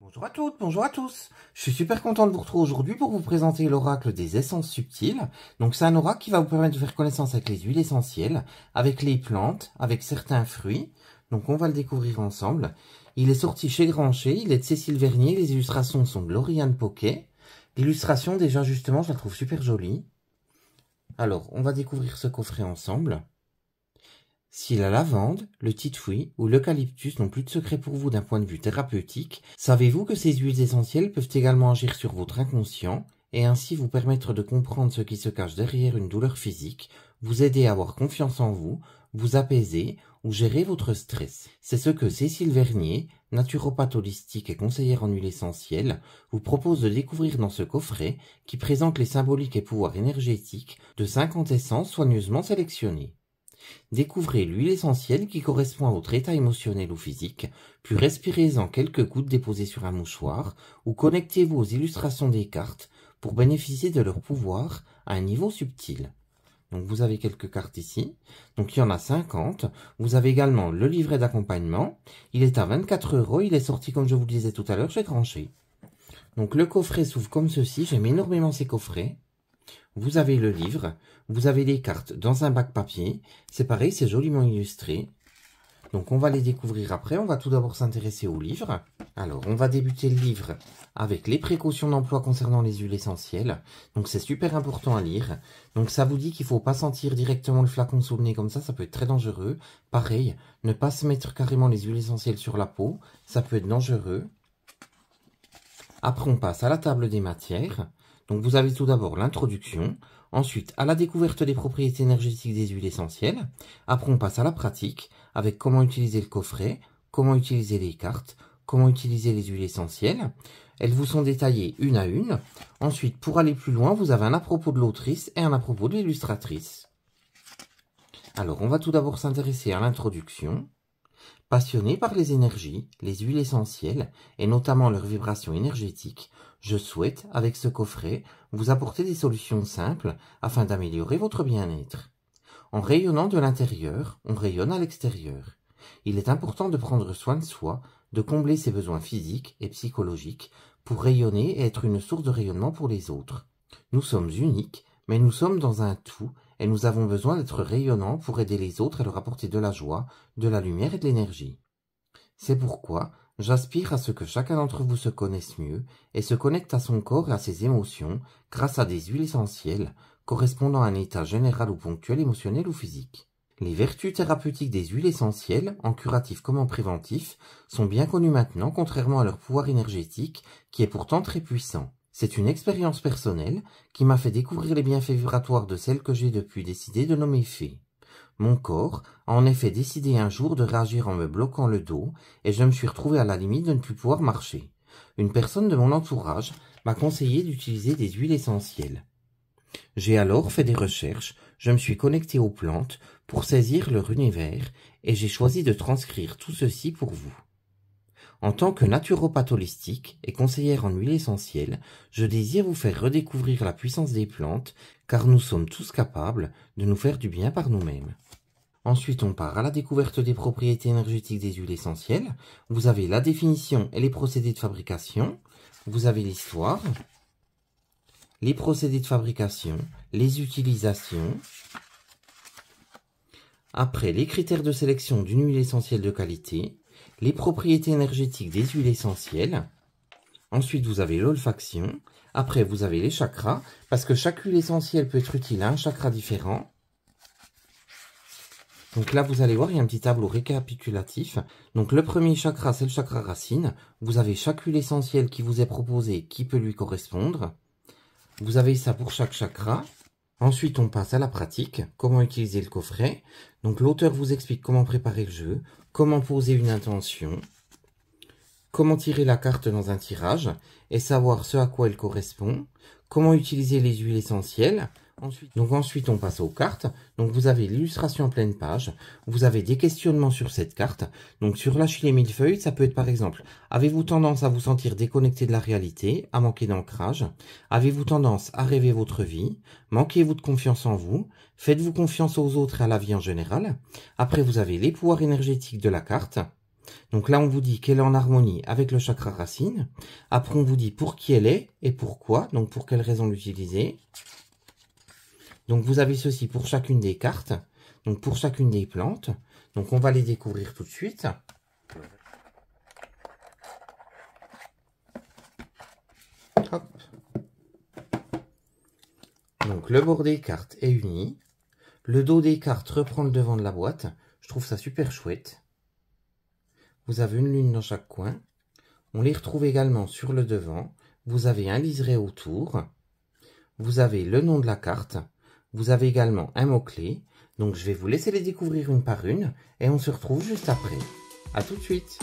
Bonjour à toutes, bonjour à tous. Je suis super content de vous retrouver aujourd'hui pour vous présenter l'oracle des essences subtiles. Donc c'est un oracle qui va vous permettre de faire connaissance avec les huiles essentielles, avec les plantes, avec certains fruits. Donc on va le découvrir ensemble. Il est sorti chez Grancher, il est de Cécile Vernier, les illustrations sont de Lauriane Poquet. L'illustration déjà justement je la trouve super jolie. Alors on va découvrir ce coffret ensemble. Si la lavande, le titouis ou l'eucalyptus n'ont plus de secret pour vous d'un point de vue thérapeutique, savez-vous que ces huiles essentielles peuvent également agir sur votre inconscient et ainsi vous permettre de comprendre ce qui se cache derrière une douleur physique, vous aider à avoir confiance en vous, vous apaiser ou gérer votre stress. C'est ce que Cécile Vernier, naturopathe holistique et conseillère en huile essentielle, vous propose de découvrir dans ce coffret qui présente les symboliques et pouvoirs énergétiques de 50 essences soigneusement sélectionnées. Découvrez l'huile essentielle qui correspond à votre état émotionnel ou physique, puis respirez-en quelques gouttes déposées sur un mouchoir ou connectez-vous aux illustrations des cartes pour bénéficier de leur pouvoir à un niveau subtil. Donc vous avez quelques cartes ici, donc il y en a 50. Vous avez également le livret d'accompagnement, il est à 24 €, il est sorti comme je vous le disais tout à l'heure chez Grancher. Donc le coffret s'ouvre comme ceci, j'aime énormément ces coffrets. Vous avez le livre, vous avez les cartes dans un bac papier, c'est pareil, c'est joliment illustré. Donc on va les découvrir après, on va tout d'abord s'intéresser au livre. Alors on va débuter le livre avec les précautions d'emploi concernant les huiles essentielles. Donc c'est super important à lire. Donc ça vous dit qu'il ne faut pas sentir directement le flacon sous le nez comme ça peut être très dangereux. Pareil, ne pas se mettre carrément les huiles essentielles sur la peau, ça peut être dangereux. Après on passe à la table des matières. Donc vous avez tout d'abord l'introduction, ensuite à la découverte des propriétés énergétiques des huiles essentielles, après on passe à la pratique, avec comment utiliser le coffret, comment utiliser les cartes, comment utiliser les huiles essentielles. Elles vous sont détaillées une à une. Ensuite, pour aller plus loin, vous avez un à propos de l'autrice et un à propos de l'illustratrice. Alors on va tout d'abord s'intéresser à l'introduction. Passionné par les énergies, les huiles essentielles, et notamment leurs vibrations énergétiques, je souhaite, avec ce coffret, vous apporter des solutions simples afin d'améliorer votre bien-être. En rayonnant de l'intérieur, on rayonne à l'extérieur. Il est important de prendre soin de soi, de combler ses besoins physiques et psychologiques pour rayonner et être une source de rayonnement pour les autres. Nous sommes uniques, mais nous sommes dans un tout et nous avons besoin d'être rayonnants pour aider les autres et leur apporter de la joie, de la lumière et de l'énergie. C'est pourquoi j'aspire à ce que chacun d'entre vous se connaisse mieux et se connecte à son corps et à ses émotions grâce à des huiles essentielles correspondant à un état général ou ponctuel émotionnel ou physique. Les vertus thérapeutiques des huiles essentielles, en curatif comme en préventif, sont bien connues maintenant contrairement à leur pouvoir énergétique qui est pourtant très puissant. C'est une expérience personnelle qui m'a fait découvrir les bienfaits vibratoires de celles que j'ai depuis décidé de nommer fées. Mon corps a en effet décidé un jour de réagir en me bloquant le dos et je me suis retrouvé à la limite de ne plus pouvoir marcher. Une personne de mon entourage m'a conseillé d'utiliser des huiles essentielles. J'ai alors fait des recherches, je me suis connecté aux plantes pour saisir leur univers et j'ai choisi de transcrire tout ceci pour vous. En tant que naturopathe holistique et conseillère en huile essentielle, je désire vous faire redécouvrir la puissance des plantes, car nous sommes tous capables de nous faire du bien par nous-mêmes. Ensuite, on part à la découverte des propriétés énergétiques des huiles essentielles. Vous avez la définition et les procédés de fabrication. Vous avez l'histoire, les procédés de fabrication, les utilisations. Après, les critères de sélection d'une huile essentielle de qualité. Les propriétés énergétiques des huiles essentielles. Ensuite, vous avez l'olfaction. Après, vous avez les chakras, parce que chaque huile essentielle peut être utile à un chakra différent. Donc là, vous allez voir, il y a un petit tableau récapitulatif. Donc le premier chakra, c'est le chakra racine. Vous avez chaque huile essentielle qui vous est proposée, qui peut lui correspondre. Vous avez ça pour chaque chakra. Ensuite, on passe à la pratique, comment utiliser le coffret. Donc l'auteur vous explique comment préparer le jeu, comment poser une intention, comment tirer la carte dans un tirage et savoir ce à quoi elle correspond, comment utiliser les huiles essentielles. Ensuite, on passe aux cartes. Donc, vous avez l'illustration en pleine page. Vous avez des questionnements sur cette carte. Donc, sur lâcher les millefeuilles, ça peut être par exemple, avez-vous tendance à vous sentir déconnecté de la réalité, à manquer d'ancrage? Avez-vous tendance à rêver votre vie? Manquez-vous de confiance en vous? Faites-vous confiance aux autres et à la vie en général? Après, vous avez les pouvoirs énergétiques de la carte. Donc là, on vous dit qu'elle est en harmonie avec le chakra racine. Après, on vous dit pour qui elle est et pourquoi, donc pour quelle raison l'utiliser. Donc vous avez ceci pour chacune des cartes, donc pour chacune des plantes. Donc on va les découvrir tout de suite. Hop. Donc le bord des cartes est uni. Le dos des cartes reprend le devant de la boîte. Je trouve ça super chouette. Vous avez une lune dans chaque coin. On les retrouve également sur le devant. Vous avez un liseré autour. Vous avez le nom de la carte. Vous avez également un mot-clé. Donc je vais vous laisser les découvrir une par une. Et on se retrouve juste après. À tout de suite.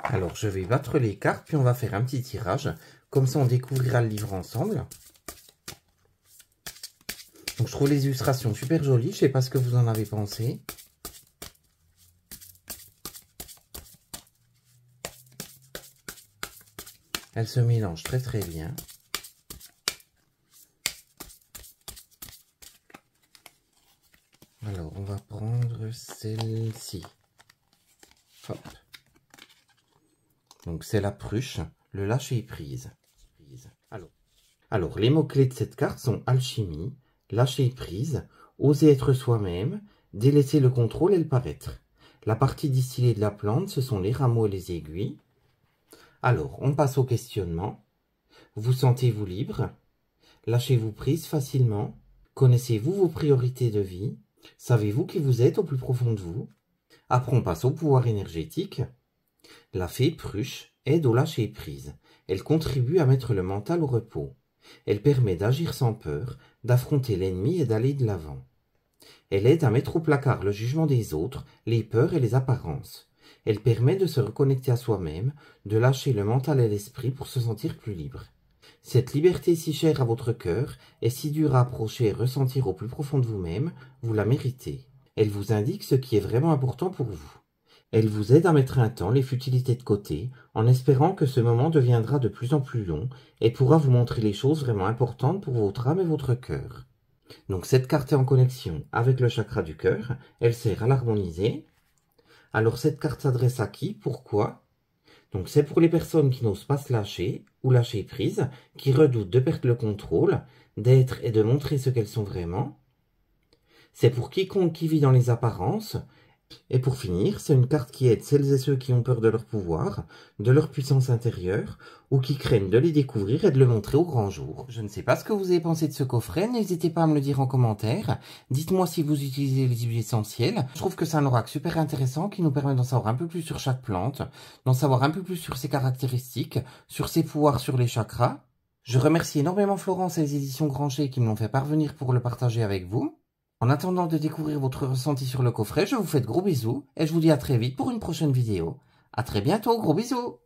Alors, je vais battre les cartes, puis on va faire un petit tirage. Comme ça, on découvrira le livre ensemble. Donc, je trouve les illustrations super jolies. Je sais pas ce que vous en avez pensé. Elles se mélangent très très bien. Alors, on va prendre celle-ci. Hop. Donc, c'est la pruche, le lâcher-prise. Alors, les mots-clés de cette carte sont alchimie, lâcher-prise, oser être soi-même, délaisser le contrôle et le paraître. La partie distillée de la plante, ce sont les rameaux et les aiguilles. Alors, on passe au questionnement. Vous sentez-vous libre? Lâchez-vous prise facilement? Connaissez-vous vos priorités de vie? Savez-vous qui vous êtes au plus profond de vous? Après, on passe au pouvoir énergétique. La fée Pruche aide au lâcher-prise. Elle contribue à mettre le mental au repos. Elle permet d'agir sans peur, d'affronter l'ennemi et d'aller de l'avant. Elle aide à mettre au placard le jugement des autres, les peurs et les apparences. Elle permet de se reconnecter à soi-même, de lâcher le mental et l'esprit pour se sentir plus libre. Cette liberté si chère à votre cœur et si dure à approcher et ressentir au plus profond de vous-même, vous la méritez. Elle vous indique ce qui est vraiment important pour vous. Elle vous aide à mettre un temps les futilités de côté, en espérant que ce moment deviendra de plus en plus long et pourra vous montrer les choses vraiment importantes pour votre âme et votre cœur. Donc cette carte est en connexion avec le chakra du cœur, elle sert à l'harmoniser. Alors cette carte s'adresse à qui? Pourquoi? Donc c'est pour les personnes qui n'osent pas se lâcher ou lâcher prise, qui redoutent de perdre le contrôle, d'être et de montrer ce qu'elles sont vraiment. C'est pour quiconque qui vit dans les apparences. Et pour finir, c'est une carte qui aide celles et ceux qui ont peur de leur pouvoir, de leur puissance intérieure, ou qui craignent de les découvrir et de le montrer au grand jour. Je ne sais pas ce que vous avez pensé de ce coffret, n'hésitez pas à me le dire en commentaire. Dites-moi si vous utilisez les huiles essentielles. Je trouve que c'est un oracle super intéressant qui nous permet d'en savoir un peu plus sur chaque plante, d'en savoir un peu plus sur ses caractéristiques, sur ses pouvoirs sur les chakras. Je remercie énormément Florence et les éditions Grancher qui me l'ont fait parvenir pour le partager avec vous. En attendant de découvrir votre ressenti sur le coffret, je vous fais de gros bisous et je vous dis à très vite pour une prochaine vidéo. À très bientôt, gros bisous!